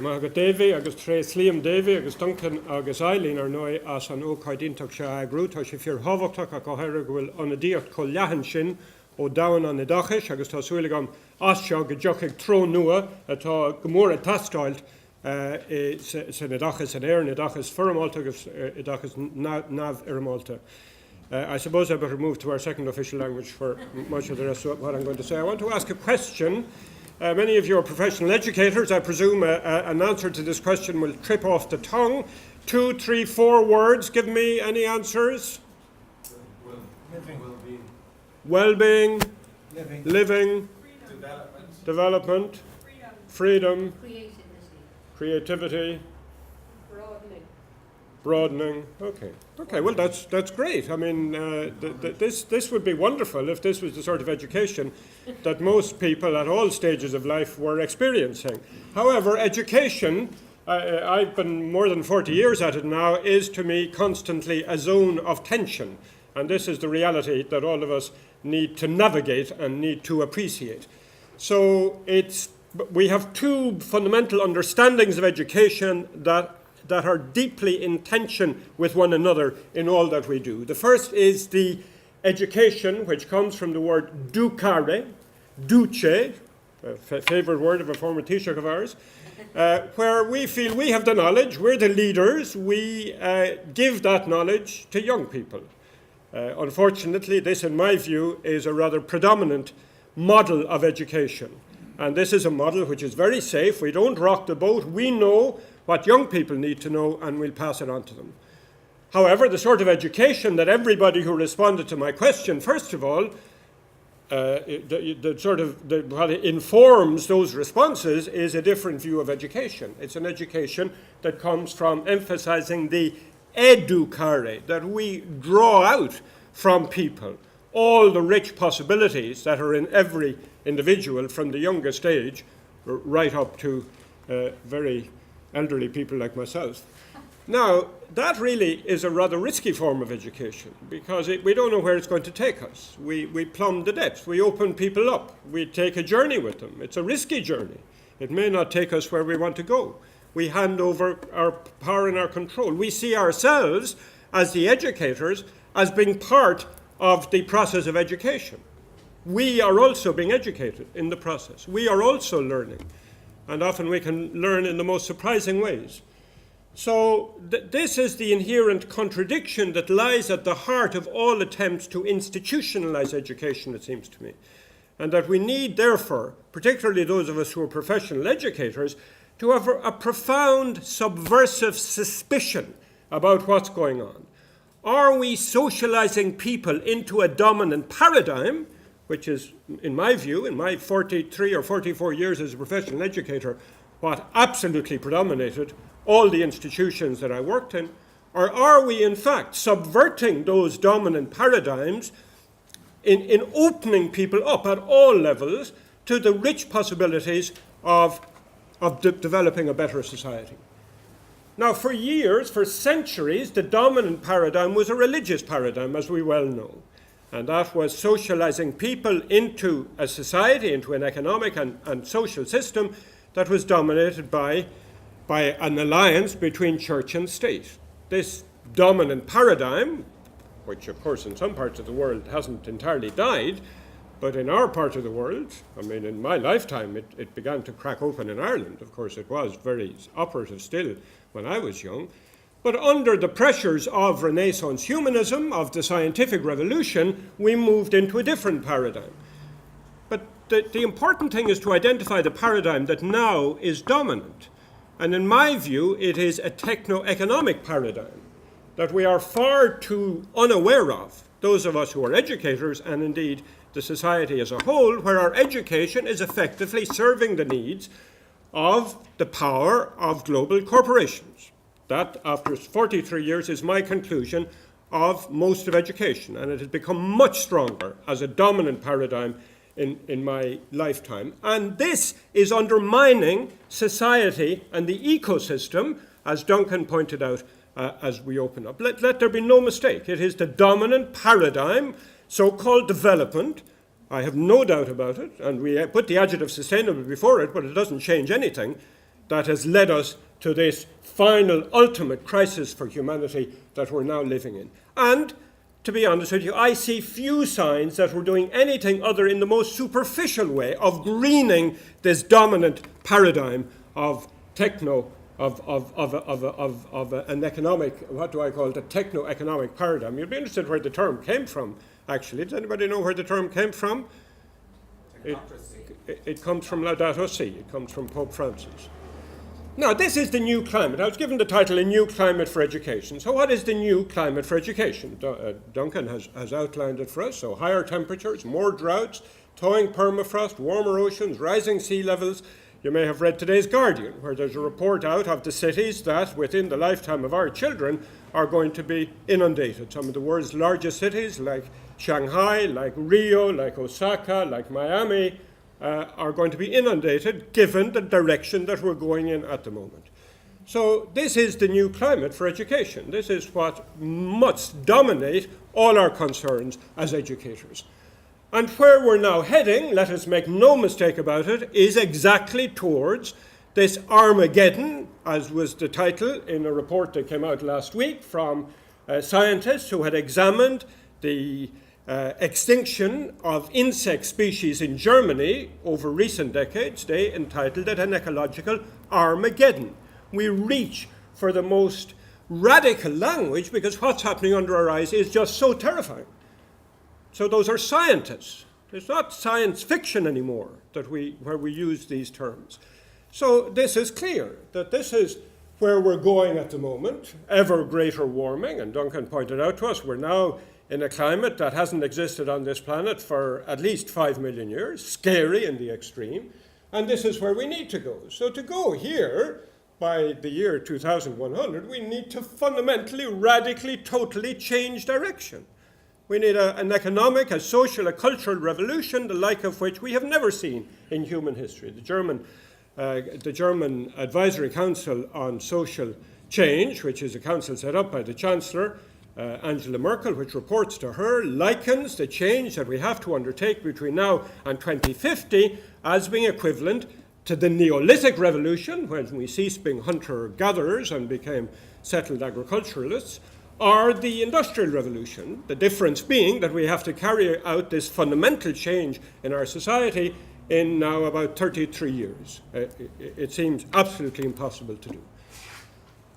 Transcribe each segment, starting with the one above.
Maga Davy, agus Trace Liam Davy, agus Duncan, agus Eileen ar noi as an ócaidintach se agrú, tá sé fir hábhachtach a gohair gohfuil an a díocht có leathan sin ó dahan an idachis, agus tá súilagam as seo go deochaigh tró nua atá gomór a tastáilt san idachis an éir, idachis Furamalta agus idachis Nav Iramalta. I suppose I better move to our second official language for much of the rest of what I'm going to say. I want to ask a question. Many of you are professional educators. I presume an answer to this question will trip off the tongue. 2, 3, 4 words. Give me any answers. Well-being. Living. Development. Freedom. Creativity. Broadening. Okay. Well, that's great. I mean, this would be wonderful if this was the sort of education that most people at all stages of life were experiencing. However, education, I've been more than 40 years at it now, is to me constantly a zone of tension. And this is the reality that all of us need to navigate and need to appreciate. So we have two fundamental understandings of education that are deeply in tension with one another in all that we do. The first is the education, which comes from the word ducare, duce, a favourite word of a former Taoiseach of ours, where we feel we have the knowledge, we're the leaders, we give that knowledge to young people. Unfortunately, this, in my view, is a rather predominant model of education. And this is a model which is very safe. We don't rock the boat. We know what young people need to know, and we'll pass it on to them. However, the sort of education that everybody who responded to my question, first of all, what informs those responses is a different view of education. It's an education that comes from emphasizing the educare, that we draw out from people all the rich possibilities that are in every individual from the youngest age right up to very elderly people like myself. Now, that really is a rather risky form of education because we don't know where it's going to take us. We plumb the depths. We open people up. We take a journey with them. It's a risky journey. It may not take us where we want to go. We hand over our power and our control. We see ourselves as the educators as being part of the process of education. We are also being educated in the process. We are also learning. And often we can learn in the most surprising ways. So this is the inherent contradiction that lies at the heart of all attempts to institutionalize education, it seems to me. And that we need, therefore, particularly those of us who are professional educators, to have a profound subversive suspicion about what's going on. Are we socializing people into a dominant paradigm, which is, in my view, in my 43 or 44 years as a professional educator, what absolutely predominated all the institutions that I worked in? Or are we, in fact, subverting those dominant paradigms in opening people up at all levels to the rich possibilities of developing a better society? Now, for years, for centuries, the dominant paradigm was a religious paradigm, as we well know. And that was socializing people into a society, into an economic and social system that was dominated by an alliance between church and state. This dominant paradigm, which of course in some parts of the world hasn't entirely died, but in our part of the world, I mean in my lifetime, it began to crack open in Ireland. Of course it was very operative still when I was young. But under the pressures of Renaissance humanism, of the scientific revolution, we moved into a different paradigm. But the important thing is to identify the paradigm that now is dominant. And in my view, it is a techno-economic paradigm that we are far too unaware of, those of us who are educators, and indeed the society as a whole, where our education is effectively serving the needs of the power of global corporations. That, after 43 years, is my conclusion of most of education, and it has become much stronger as a dominant paradigm in my lifetime. And this is undermining society and the ecosystem, as Duncan pointed out as we open up. Let there be no mistake. It is the dominant paradigm, so-called development. I have no doubt about it, and we put the adjective sustainable before it, but it doesn't change anything. that has led us to this final, ultimate crisis for humanity that we're now living in. And, to be honest with you, I see few signs that we're doing anything other in the most superficial way of greening this dominant paradigm of an economic, what do I call it, a techno-economic paradigm. You'd be interested where the term came from, actually. Does anybody know where the term came from? It comes from Laudato Si. It comes from Pope Francis. Now, this is the new climate. I was given the title, A New Climate for Education. So what is the new climate for education? Duncan has outlined it for us. So higher temperatures, more droughts, thawing permafrost, warmer oceans, rising sea levels. You may have read today's Guardian, where there's a report out of the cities that, within the lifetime of our children, are going to be inundated. Some of the world's largest cities, like Shanghai, like Rio, like Osaka, like Miami, are going to be inundated given the direction that we're going in at the moment. So this is the new climate for education. This is what must dominate all our concerns as educators. And where we're now heading, let us make no mistake about it, is exactly towards this Armageddon, as was the title in a report that came out last week from scientists who had examined the extinction of insect species in Germany over recent decades. They entitled it an ecological Armageddon. We reach for the most radical language because what's happening under our eyes is just so terrifying. So those are scientists. It's not science fiction anymore where we use these terms. So this is clear that this is where we're going at the moment, ever greater warming, and Duncan pointed out to us we're now in a climate that hasn't existed on this planet for at least 5 million years, scary in the extreme, and this is where we need to go. So to go here, by the year 2100, we need to fundamentally, radically, totally change direction. We need an economic, a social, a cultural revolution, the like of which we have never seen in human history. The German Advisory Council on Social Change, which is a council set up by the Chancellor, Angela Merkel, which reports to her, likens the change that we have to undertake between now and 2050 as being equivalent to the Neolithic Revolution, when we ceased being hunter-gatherers and became settled agriculturalists, or the Industrial Revolution, the difference being that we have to carry out this fundamental change in our society in now about 33 years. It seems absolutely impossible to do.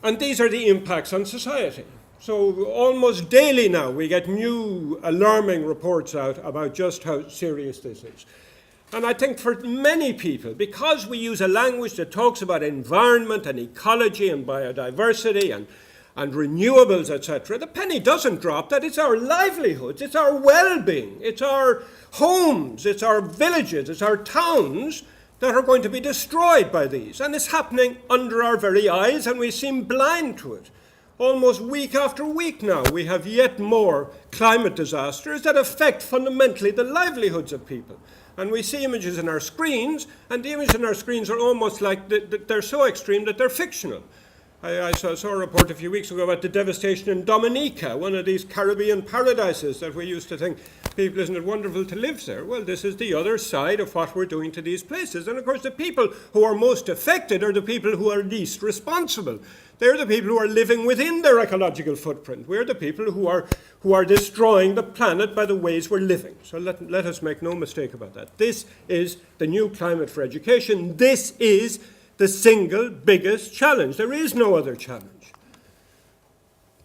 And these are the impacts on society. So almost daily now we get new alarming reports out about just how serious this is. And I think for many people, because we use a language that talks about environment and ecology and biodiversity and renewables, etc., the penny doesn't drop that it's our livelihoods, it's our well-being, it's our homes, it's our villages, it's our towns that are going to be destroyed by these. And it's happening under our very eyes, and we seem blind to it. Almost week after week now, we have yet more climate disasters that affect fundamentally the livelihoods of people. And we see images in our screens, and the images in our screens are almost like they're so extreme that they're fictional. I saw a report a few weeks ago about the devastation in Dominica, one of these Caribbean paradises that we used to think, people, isn't it wonderful to live there? Well, this is the other side of what we're doing to these places. And of course, the people who are most affected are the people who are least responsible. They're the people who are living within their ecological footprint. We're the people who are destroying the planet by the ways we're living. So let us make no mistake about that. This is the new climate for education. This is the single biggest challenge. There is no other challenge.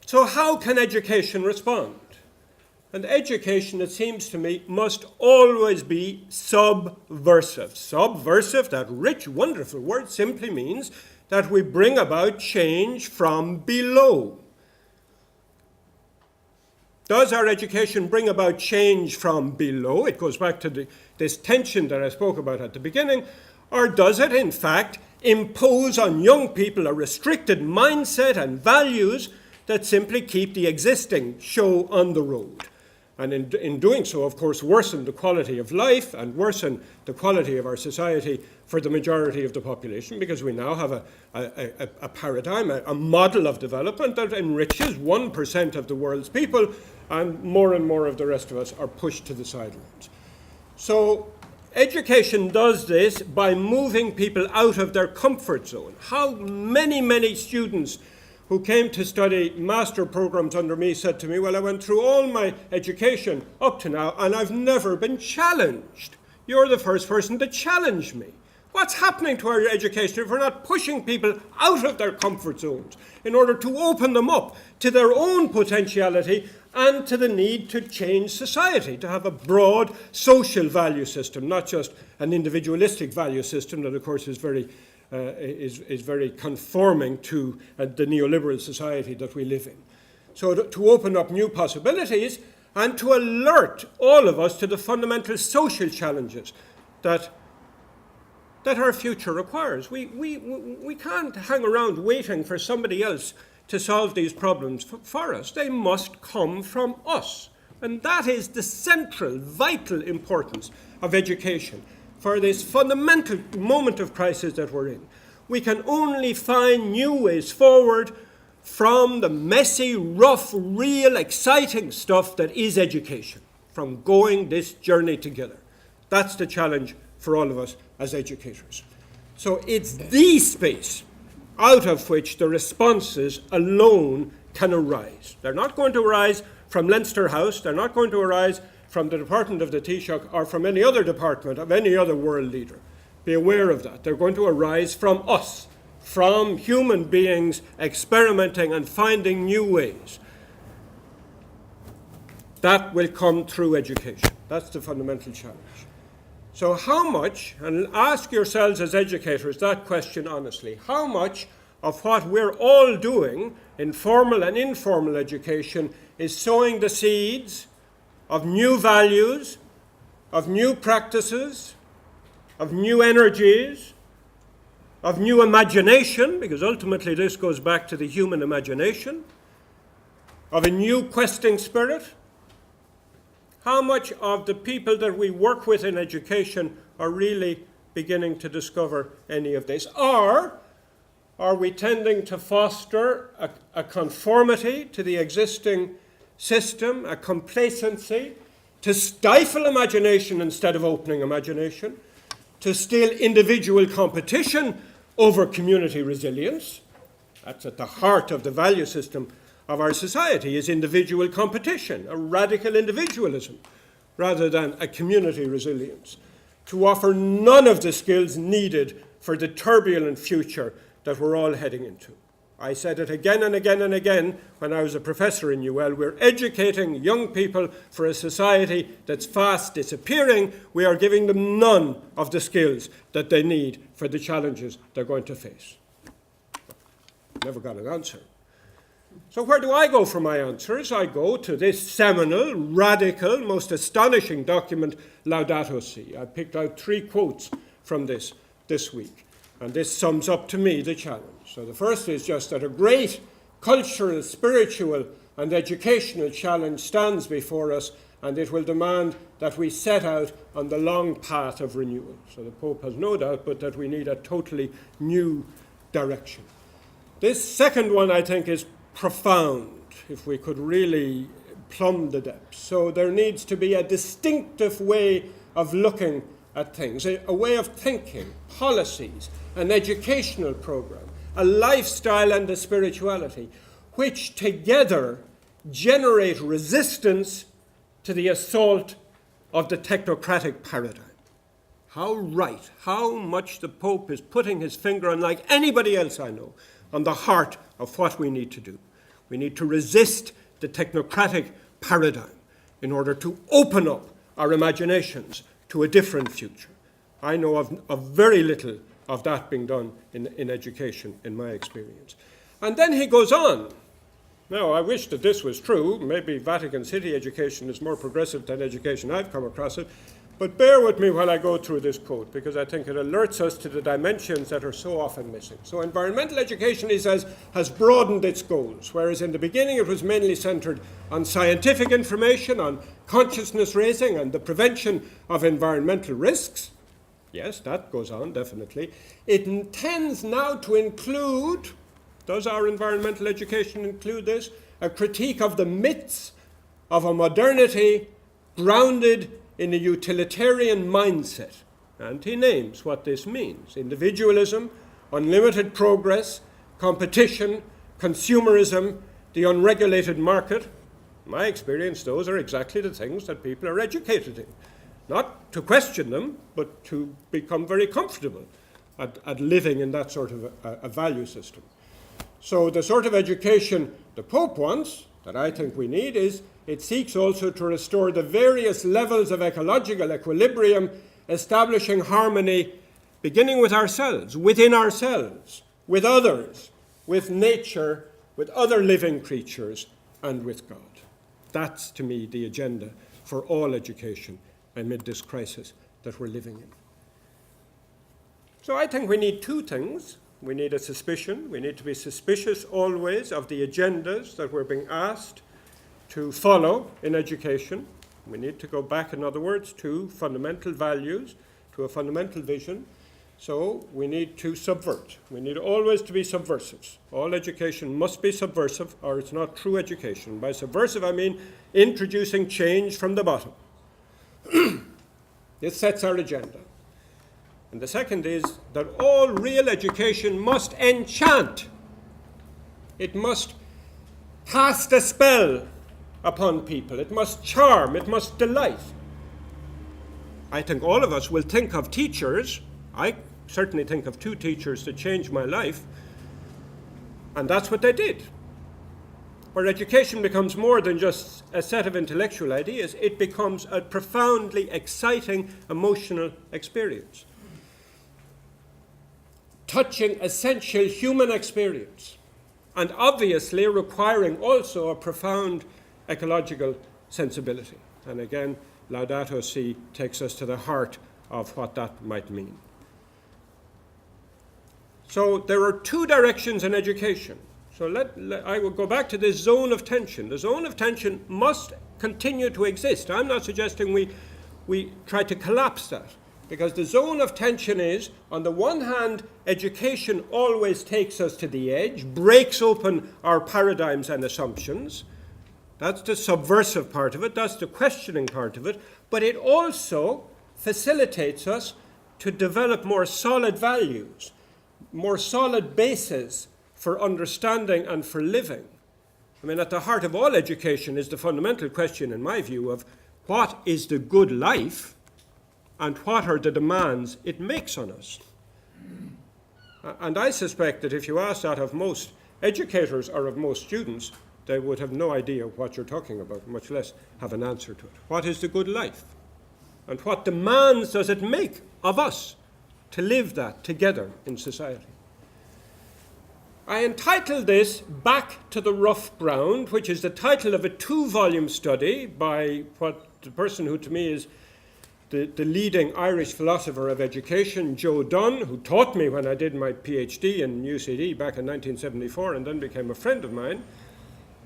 So how can education respond? And education, it seems to me, must always be subversive. Subversive, that rich, wonderful word, simply means that we bring about change from below. Does our education bring about change from below? It goes back to this tension that I spoke about at the beginning. Or does it, in fact, impose on young people a restricted mindset and values that simply keep the existing show on the road? And in doing so, of course, worsen the quality of life and worsen the quality of our society for the majority of the population, because we now have a paradigm, a model of development that enriches 1% of the world's people, and more of the rest of us are pushed to the sidelines. So Education does this by moving people out of their comfort zone. How many students who came to study master programs under me said to me, well, I went through all my education up to now and I've never been challenged. You're the first person to challenge me. What's happening to our education if we're not pushing people out of their comfort zones in order to open them up to their own potentiality and to the need to change society, to have a broad social value system, not just an individualistic value system that, of course, is very conforming to the neoliberal society that we live in. So to open up new possibilities and to alert all of us to the fundamental social challenges that our future requires. We can't hang around waiting for somebody else to solve these problems for us. They must come from us. And that is the central, vital importance of education for this fundamental moment of crisis that we're in. We can only find new ways forward from the messy, rough, real, exciting stuff that is education, from going this journey together. That's the challenge for all of us as educators. So it's the space out of which the responses alone can arise. They're not going to arise from Leinster House, they're not going to arise from the Department of the Taoiseach or from any other department of any other world leader. Be aware of that. They're going to arise from us, from human beings experimenting and finding new ways. That will come through education. That's the fundamental challenge. So how much, and ask yourselves as educators that question honestly, how much of what we're all doing in formal and informal education is sowing the seeds of new values, of new practices, of new energies, of new imagination, because ultimately this goes back to the human imagination, of a new questing spirit? How much of the people that we work with in education are really beginning to discover any of this? Or are we tending to foster a conformity to the existing system, a complacency, to stifle imagination instead of opening imagination, to steal individual competition over community resilience? That's at the heart of the value system of our society, is individual competition, a radical individualism, rather than a community resilience, to offer none of the skills needed for the turbulent future that we're all heading into. I said it again and again and again when I was a professor in UL. We're educating young people for a society that's fast disappearing. We are giving them none of the skills that they need for the challenges they're going to face. Never got an answer. So where do I go for my answers? I go to this seminal, radical, most astonishing document, Laudato Si. I picked out 3 quotes from this week, and this sums up to me the challenge. So the first is just that a great cultural, spiritual, and educational challenge stands before us, and it will demand that we set out on the long path of renewal. So the Pope has no doubt but that we need a totally new direction. This second one, I think, is profound, if we could really plumb the depths. So there needs to be a distinctive way of looking at things, a way of thinking, policies, an educational program, a lifestyle and a spirituality, which together generate resistance to the assault of the technocratic paradigm. How right, how much the Pope is putting his finger on, like anybody else I know, on the heart of what we need to do. We need to resist the technocratic paradigm in order to open up our imaginations to a different future. I know of very little of that being done in education, in my experience. And then he goes on. Now, I wish that this was true. Maybe Vatican City education is more progressive than education I've come across it. But bear with me while I go through this quote, because I think it alerts us to the dimensions that are so often missing. So environmental education, he says, has broadened its goals, whereas in the beginning it was mainly centered on scientific information, on consciousness raising and the prevention of environmental risks. Yes, that goes on, definitely. It intends now to include, does our environmental education include this? A critique of the myths of a modernity grounded in a utilitarian mindset. And he names what this means: individualism, unlimited progress, competition, consumerism, the unregulated market. In my experience, those are exactly the things that people are educated in. Not to question them, but to become very comfortable at living in that sort of a value system. So the sort of education the Pope wants, that I think we need, is it seeks also to restore the various levels of ecological equilibrium, establishing harmony, beginning with ourselves, within ourselves, with others, with nature, with other living creatures, and with God. That's, to me, the agenda for all education amid this crisis that we're living in. So I think we need two things. We need a suspicion. We need to be suspicious always of the agendas that we're being asked to follow in education. We need to go back, in other words, to fundamental values, to a fundamental vision. So we need to subvert. We need always to be subversives. All education must be subversive, or it's not true education. By subversive, I mean introducing change from the bottom. This sets our agenda. And the second is that all real education must enchant. It must cast a spell upon people. It must charm. It must delight. I think all of us will think of teachers. I certainly think of two teachers that changed my life. And that's what they did. Where education becomes more than just a set of intellectual ideas, it becomes a profoundly exciting emotional experience, touching essential human experience, and obviously requiring also a profound ecological sensibility. And again, Laudato Si takes us to the heart of what that might mean. So there are two directions in education. So I will go back to this zone of tension. The zone of tension must continue to exist. I'm not suggesting we try to collapse that, because the zone of tension is, on the one hand, education always takes us to the edge, breaks open our paradigms and assumptions. That's the subversive part of it, that's the questioning part of it, but it also facilitates us to develop more solid values, more solid bases for understanding and for living. I mean, at the heart of all education is the fundamental question, in my view, of what is the good life and what are the demands it makes on us. And I suspect that if you ask that of most educators or of most students, they would have no idea what you're talking about, much less have an answer to it. What is the good life? And what demands does it make of us to live that together in society? I entitled this Back to the Rough Ground, which is the title of a 2-volume study by the person who to me is the leading Irish philosopher of education, Joe Dunn, who taught me when I did my PhD in UCD back in 1974 and then became a friend of mine.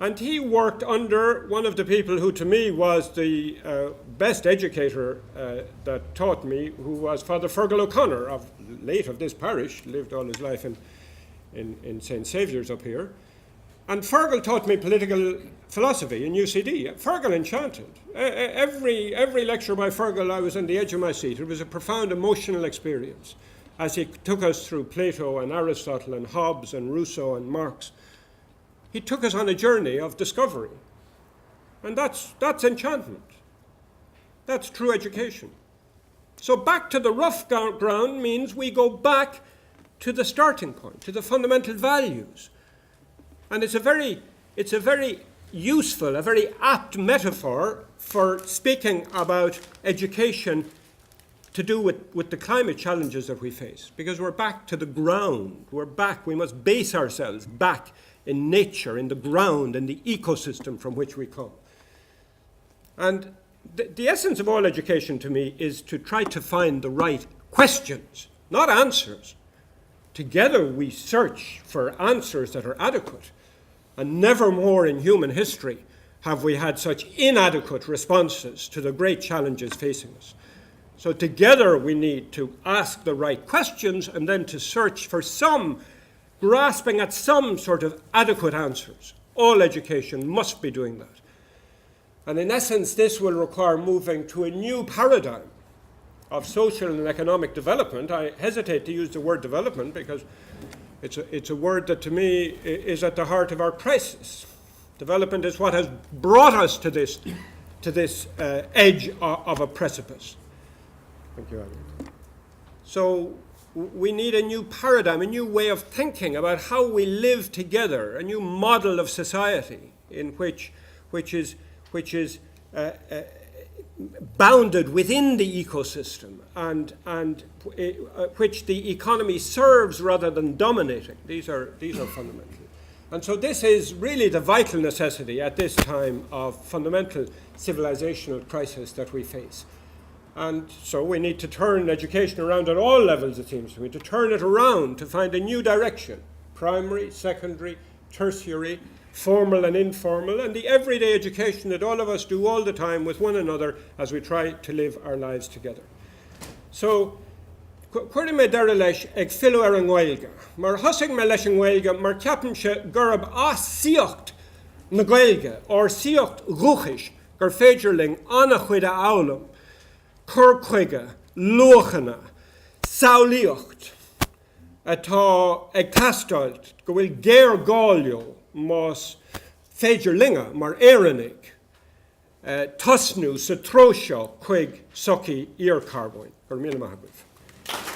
And he worked under one of the people who to me was the best educator that taught me, who was Father Fergal O'Connor, late of this parish, lived all his life in St. Saviour's up here. And Fergal taught me political philosophy in UCD. Fergal enchanted. Every lecture by Fergal, I was on the edge of my seat. It was a profound emotional experience as he took us through Plato and Aristotle and Hobbes and Rousseau and Marx. He took us on a journey of discovery. And that's enchantment. That's true education. So back to the rough ground means we go back to the starting point, to the fundamental values. And it's a very useful, a very apt metaphor for speaking about education to do with the climate challenges that we face. Because we're back to the ground. We must base ourselves back in nature, in the ground, in the ecosystem from which we come. And the essence of all education to me is to try to find the right questions, not answers. Together we search for answers that are adequate. And never more in human history have we had such inadequate responses to the great challenges facing us. So together we need to ask the right questions and then to search for grasping at some sort of adequate answers. All education must be doing that. And in essence, this will require moving to a new paradigm of social and economic development. I hesitate to use the word development because it's a word that to me is at the heart of our crisis. Development is what has brought us to this edge of a precipice. Thank you, Alan. So we need a new paradigm, a new way of thinking about how we live together, a new model of society in which is bounded within the ecosystem and which the economy serves rather than dominating. These are fundamental. And so this is really the vital necessity at this time of fundamental civilizational crisis that we face. And so we need to turn education around at all levels, it seems to me, to turn it around, to find a new direction, primary, secondary, tertiary, formal and informal, and the everyday education that all of us do all the time with one another as we try to live our lives together. So, cuireadh mé deireadh leis ag fillú ar an Gaeilge. Mar thosaigh mé leis an Gaeilge, mar ceapann sé gurb síocht na Gaeilge, or síocht ruchis, gur féidir ling anna chuide álam, cur chuige, luachana, saolíocht, atá ag tastáilt, go bhfuil géir gáileo más féidir linga mar éireannig, tosnú sa tróiseo chuig socaí íorcarbóin. Gur míle maith agah.